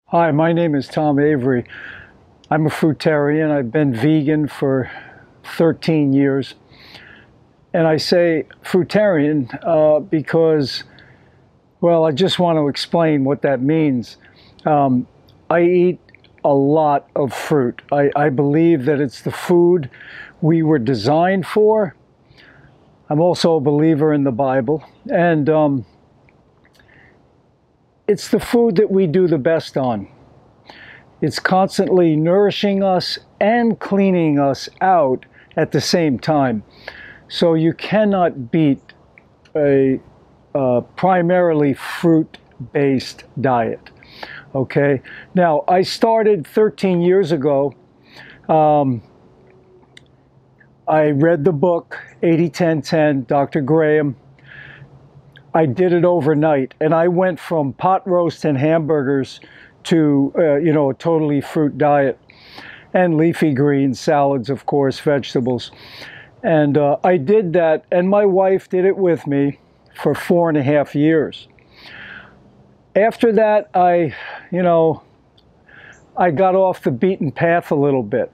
Hi, my name is Tom Avery. I'm a fruitarian. I've been vegan for 13 years. And I say fruitarian because, well, I just want to explain what that means. I eat a lot of fruit. I believe that it's the food we were designed for. I'm also a believer in the Bible. And it's the food that we do the best on. It's constantly nourishing us and cleaning us out at the same time. So you cannot beat a primarily fruit-based diet. Okay? Now, I started 13 years ago. I read the book 80-10-10, Dr. Graham. I did it overnight, and I went from pot roast and hamburgers to a totally fruit diet, and leafy greens, salads, of course, vegetables. And I did that, and my wife did it with me for 4.5 years. After that, I got off the beaten path a little bit.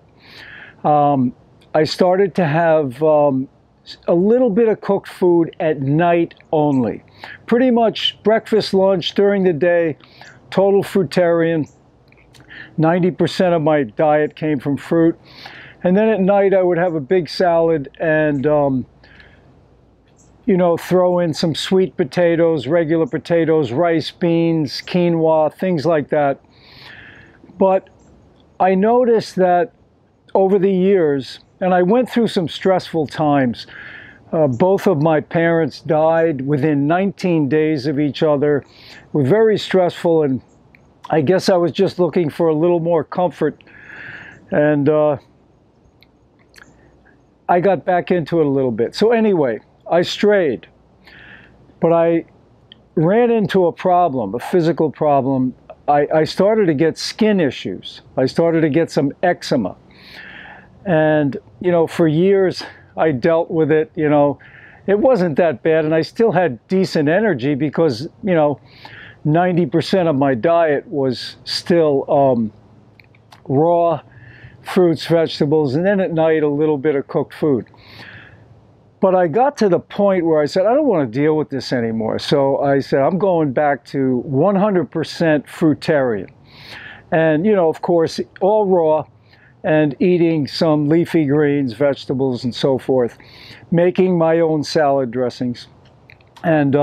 I started to have a little bit of cooked food at night only. Pretty much breakfast, lunch, during the day, total fruitarian. 90% of my diet came from fruit. And then at night I would have a big salad and, throw in some sweet potatoes, regular potatoes, rice, beans, quinoa, things like that. But I noticed that over the years, and I went through some stressful times. Both of my parents died within 19 days of each other. It was very stressful, and I guess I was just looking for a little more comfort. And I got back into it a little bit. So anyway, I strayed. But I ran into a problem, a physical problem. I started to get skin issues. I started to get some eczema. And, for years I dealt with it. It wasn't that bad, and I still had decent energy because, 90% of my diet was still raw fruits, vegetables, and then at night a little bit of cooked food. But I got to the point where I said, I don't want to deal with this anymore. So I said, I'm going back to 100% fruitarian. And, of course, all raw, and eating some leafy greens, vegetables, and so forth, making my own salad dressings. And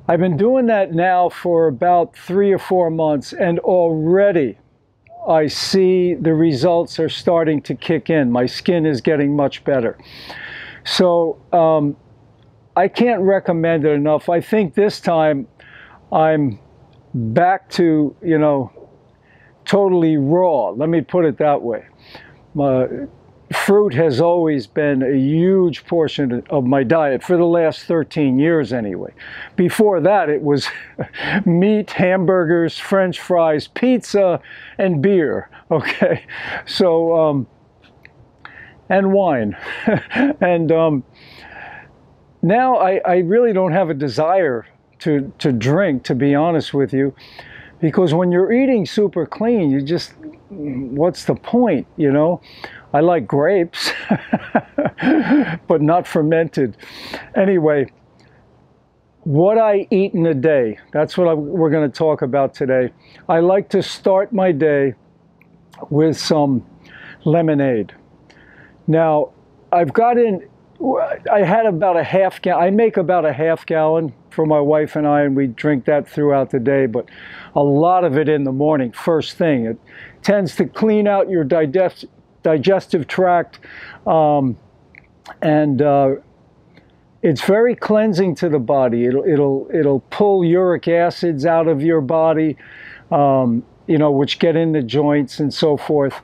I've been doing that now for about 3 or 4 months, and already I see the results are starting to kick in. My skin is getting much better. So I can't recommend it enough. I think this time I'm back to, totally raw. Let me put it that way. Fruit has always been a huge portion of my diet for the last 13 years anyway. Before that, it was meat, hamburgers, French fries, pizza, and beer. Okay, so and wine. And now I really don't have a desire to drink, to be honest with you. Because when you're eating super clean, you just, what's the point, I like grapes, but not fermented. Anyway, what I eat in a day, that's what we're going to talk about today. I like to start my day with some lemonade. Now, I had about a half gallon. I make about a half gallon for my wife and I, and we drink that throughout the day, but a lot of it in the morning, first thing. It tends to clean out your digestive tract, and it's very cleansing to the body. It'll pull uric acids out of your body, which get in the joints and so forth.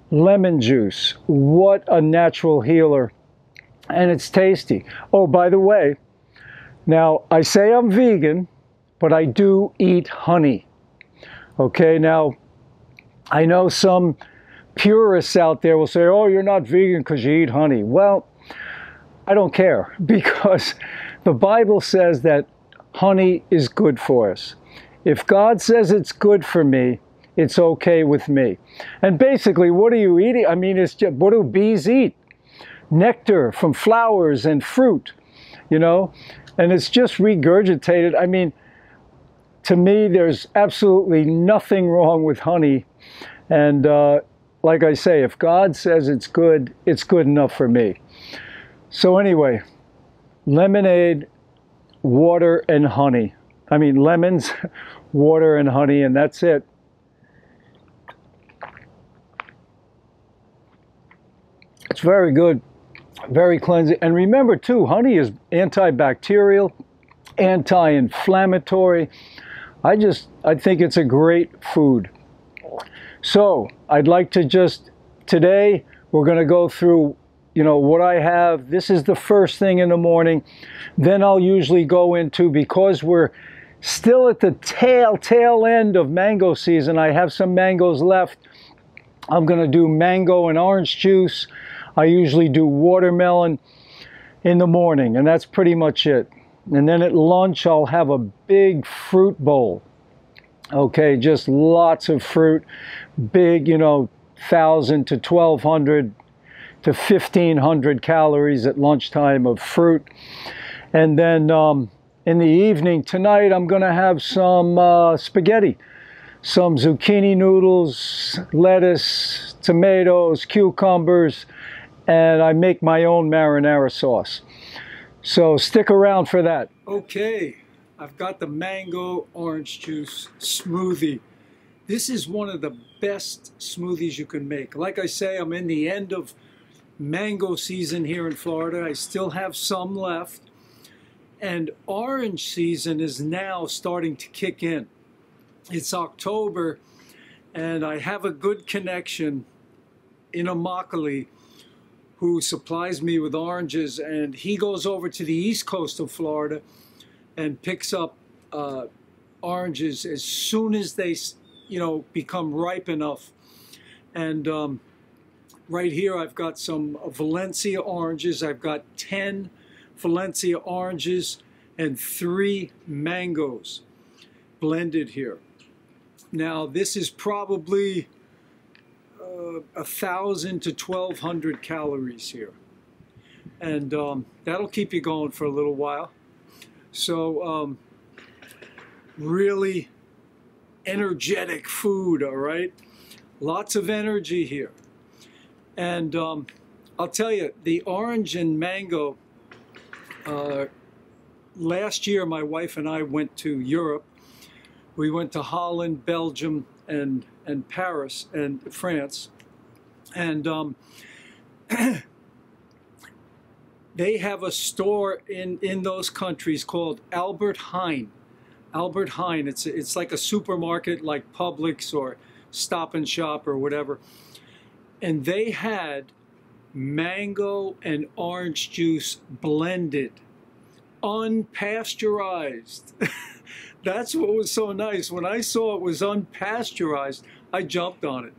Lemon juice, what a natural healer. And it's tasty. Oh, by the way, now I say I'm vegan, but I do eat honey. Okay, now I know some purists out there will say, oh, you're not vegan because you eat honey. Well, I don't care, because the Bible says that honey is good for us. If God says it's good for me, it's okay with me. And basically, what are you eating? I mean, it's just, what do bees eat? Nectar from flowers and fruit, you know? And it's just regurgitated. I mean, to me, there's absolutely nothing wrong with honey. And like I say, if God says it's good enough for me. So anyway, lemonade, water, and honey. I mean, lemons, water, and honey, and that's it. It's very good, very cleansing. And remember, too, honey is antibacterial, anti-inflammatory. I think it's a great food. So I'd like to just, today, we're going to go through, you know, what I have. This is the first thing in the morning. Then I'll usually go into, because we're still at the tail end of mango season, I have some mangoes left. I'm going to do mango and orange juice. I usually do watermelon in the morning, and that's pretty much it. And then at lunch, I'll have a big fruit bowl. Okay, just lots of fruit, big, you know, 1,000 to 1,200 to 1,500 calories at lunchtime of fruit. And then in the evening, tonight, I'm going to have some spaghetti, some zucchini noodles, lettuce, tomatoes, cucumbers, and I make my own marinara sauce. So stick around for that. Okay, I've got the mango orange juice smoothie. This is one of the best smoothies you can make. Like I say, I'm in the end of mango season here in Florida. I still have some left. And orange season is now starting to kick in. It's October, and I have a good connection in Immokalee who supplies me with oranges, and he goes over to the east coast of Florida and picks up oranges as soon as they, you know, become ripe enough. And right here I've got some Valencia oranges. I've got 10 Valencia oranges and 3 mangoes blended here. Now this is probably 1,000 to 1,200 calories here, and that'll keep you going for a little while. So really energetic food, all right? Lots of energy here. And I'll tell you, the orange and mango, last year my wife and I went to Europe. We went to Holland, Belgium, and Paris and France, and they have a store in those countries called Albert Heijn. Albert Heijn. It's like a supermarket like Publix or Stop and Shop or whatever, and they had mango and orange juice blended, unpasteurized. That's what was so nice. When I saw it was unpasteurized, I jumped on it.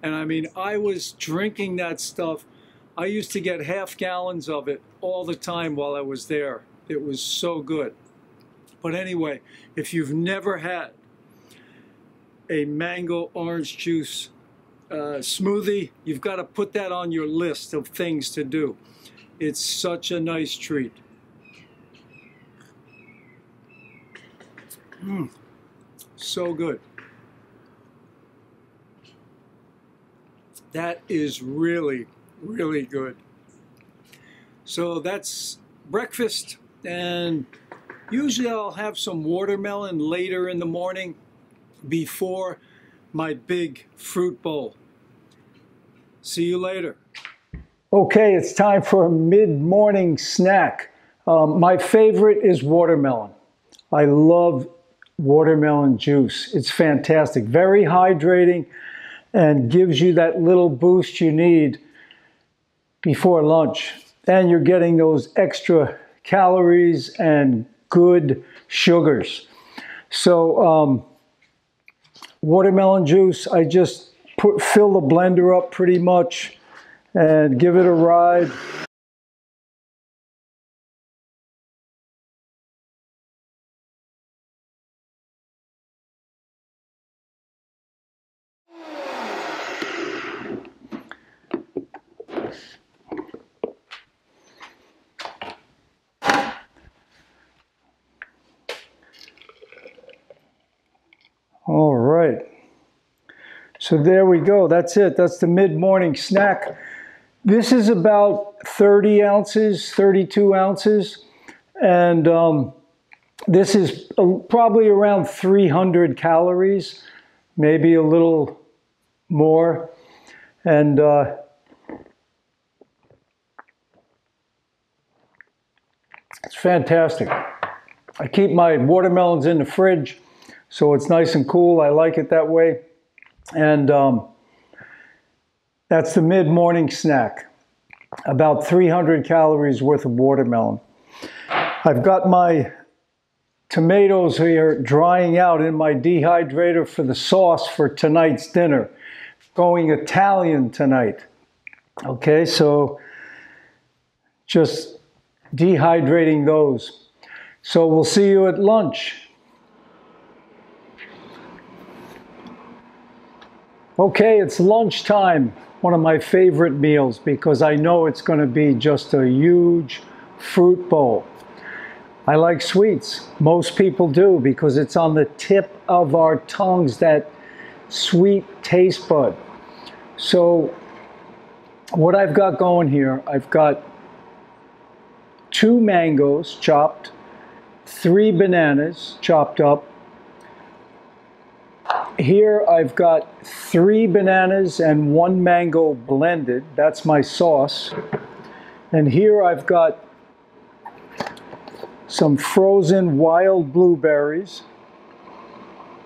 And I mean, I was drinking that stuff. I used to get half gallons of it all the time while I was there. It was so good. But anyway, if you've never had a mango orange juice smoothie, you've got to put that on your list of things to do. It's such a nice treat. So good. That is really, really good. So that's breakfast, and usually I'll have some watermelon later in the morning before my big fruit bowl. See you later. Okay, it's time for a mid-morning snack. My favorite is watermelon. I love watermelon juice. It's fantastic, very hydrating, and gives you that little boost you need before lunch. And you're getting those extra calories and good sugars. So watermelon juice, I just fill the blender up pretty much and give it a ride. All right. So there we go. That's it. That's the mid-morning snack. This is about 30 ounces, 32 ounces. And this is probably around 300 calories, maybe a little more. And it's fantastic. I keep my watermelons in the fridge, so it's nice and cool. I like it that way. And that's the mid-morning snack. About 300 calories worth of watermelon. I've got my tomatoes here drying out in my dehydrator for the sauce for tonight's dinner. Going Italian tonight. Okay, so just dehydrating those. So we'll see you at lunch. Okay, it's lunchtime. One of my favorite meals because I know it's going to be just a huge fruit bowl. I like sweets. Most people do because it's on the tip of our tongues, that sweet taste bud. So what I've got going here, I've got 2 mangoes chopped, 3 bananas chopped up. Here I've got 3 bananas and 1 mango blended. That's my sauce. And here I've got some frozen wild blueberries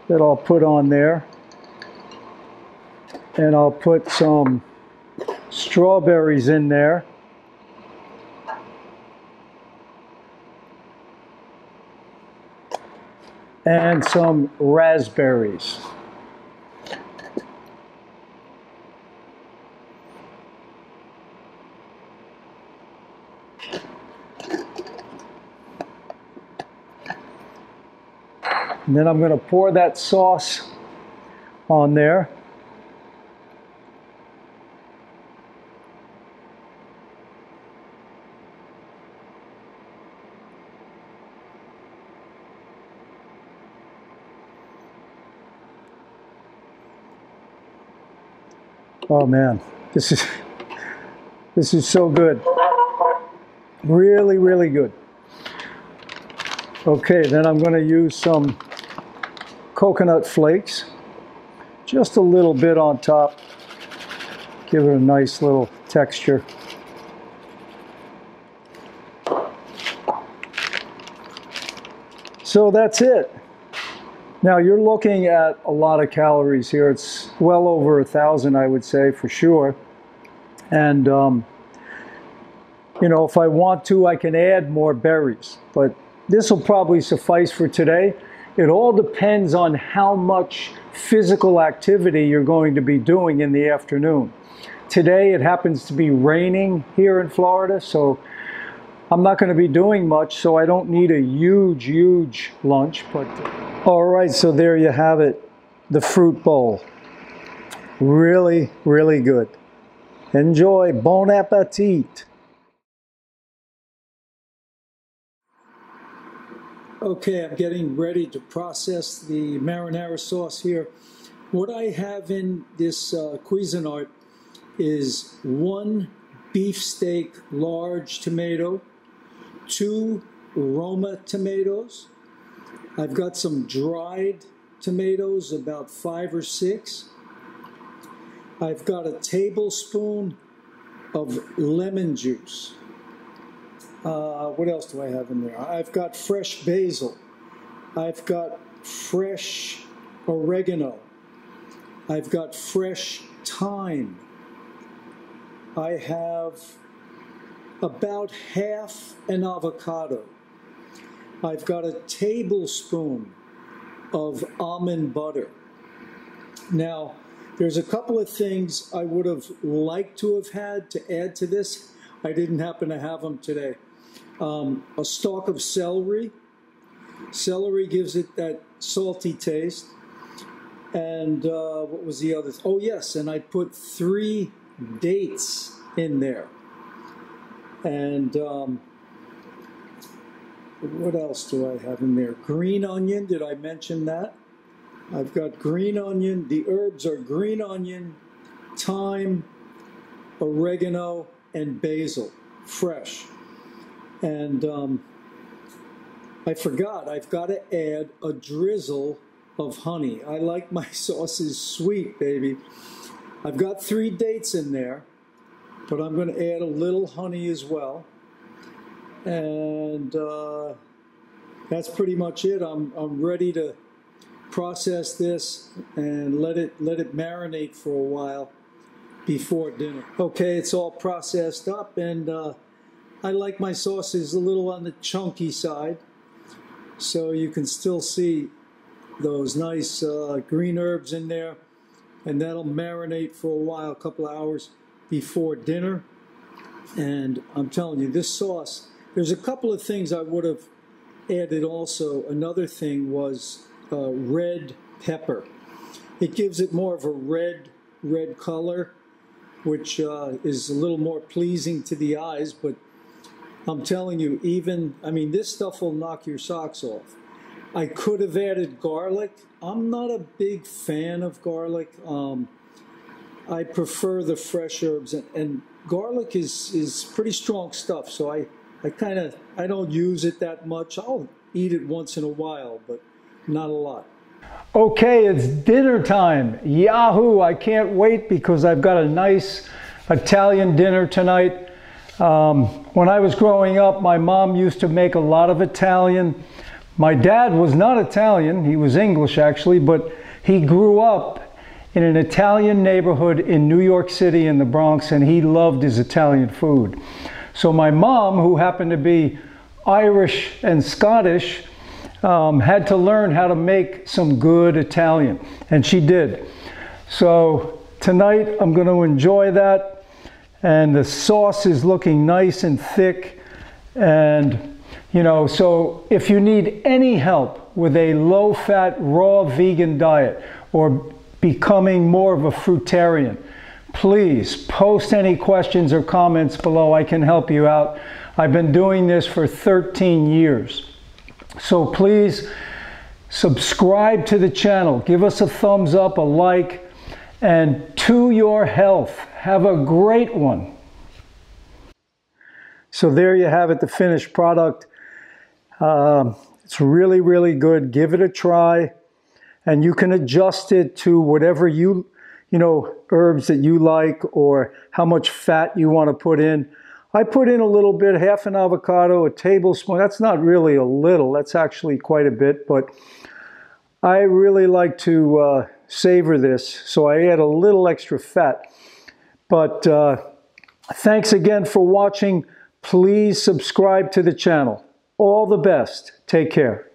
that I'll put on there. And I'll put some strawberries in there. And some raspberries. And then I'm going to pour that sauce on there. Oh man, this is so good. Really, really good. Okay, then I'm going to use some coconut flakes, just a little bit on top, give it a nice little texture. So that's it. Now you're looking at a lot of calories here. It's well over 1,000, I would say, for sure. And you know, if I want to, I can add more berries, but this will probably suffice for today. It all depends on how much physical activity you're going to be doing in the afternoon. Today it happens to be raining here in Florida, so I'm not going to be doing much, so I don't need a huge lunch. But all right, so there you have it, the fruit bowl. Really, really good. Enjoy. Bon appetit. Okay, I'm getting ready to process the marinara sauce here. What I have in this Cuisinart is 1 beefsteak large tomato, 2 Roma tomatoes. I've got some dried tomatoes, about 5 or 6. I've got a tablespoon of lemon juice. What else do I have in there? I've got fresh basil. I've got fresh oregano. I've got fresh thyme. I have about half an avocado. I've got a tablespoon of almond butter. Now, there's a couple of things I would have liked to have had to add to this. I didn't happen to have them today. A stalk of celery. Celery gives it that salty taste. And what was the other? Oh yes, and I put 3 dates in there. And what else do I have in there? Green onion, did I mention that? I've got green onion. The herbs are green onion, thyme, oregano, and basil, fresh. And I forgot, I've got to add a drizzle of honey. I like my sauces sweet, baby. I've got 3 dates in there, but I'm going to add a little honey as well. And that's pretty much it. I'm ready to process this and let it marinate for a while before dinner. Okay, it's all processed up, and I like my sauces a little on the chunky side, so you can still see those nice green herbs in there, and that'll marinate for a while, a couple of hours before dinner. And I'm telling you, this sauce, there's a couple of things I would have added also. Another thing was red pepper. It gives it more of a red color, which is a little more pleasing to the eyes. But I'm telling you, this stuff will knock your socks off. I could have added garlic. I'm not a big fan of garlic. I prefer the fresh herbs, and garlic is pretty strong stuff, so I don't use it that much. I'll eat it once in a while, but not a lot. Okay, it's dinner time. Yahoo! I can't wait because I've got a nice Italian dinner tonight. When I was growing up, my mom used to make a lot of Italian. My dad was not Italian, he was English actually, but he grew up in an Italian neighborhood in New York City in the Bronx, and he loved his Italian food. So my mom, who happened to be Irish and Scottish, had to learn how to make some good Italian, and she did. So tonight I'm going to enjoy that, and the sauce is looking nice and thick. And so if you need any help with a low-fat, raw vegan diet or becoming more of a fruitarian, please post any questions or comments below. I can help you out. I've been doing this for 13 years. So please subscribe to the channel. Give us a thumbs up, a like, and to your health. Have a great one. So there you have it, the finished product. It's really, really good. Give it a try, and you can adjust it to whatever herbs that you like or how much fat you want to put in. I put in a little bit, half an avocado, a tablespoon. That's not really a little, that's actually quite a bit, but I really like to savor this, so I add a little extra fat. But thanks again for watching. Please subscribe to the channel. All the best. Take care.